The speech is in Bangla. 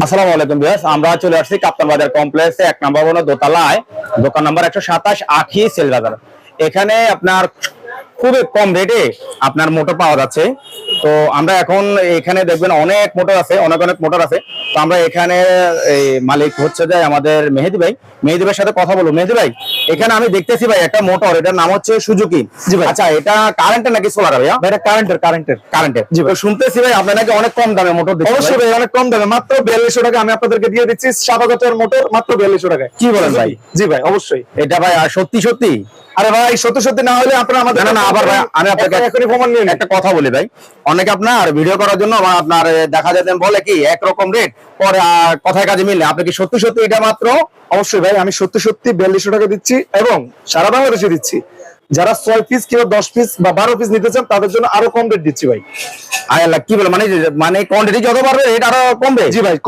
আসসালামু আলাইকুম ভিউয়ার্স, আমরা চলে আসছি কাপ্তান বাজার কমপ্লেক্সে 1 নম্বর ভবনের দোতলায়, দোকান নাম্বার 127 আখি সেল বাজার। এখানে আপনার খুবই কম রেটে আপনার মোটর পাওয়া যাচ্ছে। তো আমরা এখন এখানে দেখবেন অনেক মোটর আছে, অনেক মোটর আছে। তো আমরা এখানে এই মালিক হচ্ছে যে আমাদের মেহেদি ভাই, মেহেদি ভাইয়ের সাথে কথা বলবো। মেহেদি ভাই, এখানে আমি দেখতেছি ভাই একটা মোটর, এটার নাম হচ্ছে সুজুকি। জি ভাই। আচ্ছা, এটা কারেন্টের নাকি সোলার ভাইয়া? ভাই এটা কারেন্টের জি ভাই, শুনতেছি ভাই আপনি নাকি অনেক কম দামে মোটর দিচ্ছেন। অবশ্যই ভাই, অনেক কম দামে, মাত্র 4200 টাকা আমি আপনাদেরকে দিয়ে দিচ্ছি। 7000 টাকার মোটর মাত্র 4200 টাকায়। কি বলেন ভাই? জি ভাই, অবশ্যই। এটা ভাই আর সত্যি সত্যি? আরে ভাই, সত্যি না হলে আপনারা আমাদের না, আবার ভাই আমি আপনাকে এখনই প্রমাণ নিয়ে একটা কথা বলি ভাই। অনেকে আপনার ভিডিও করার জন্য আপনার দেখা যায় বলে কি একরকম রেট, পরে কথায় কাজে মিলে। আপনি কি সত্যি এটা মাত্র? অবশ্যই ভাই, আমি সত্যি 4200 টাকা দিচ্ছি এবং সারা বাংলাদেশে দিচ্ছি। যারা 6 পিস কিংবা 10 পিস বা 12 পিস নিতে চান তাদের জন্য আরো কম রেট দিচ্ছি ভাই। আয় আল্লাহ, কি বলে মানে কোয়ান্টিটি যত বাড়বে রেট আরো কমবে? জি ভাই।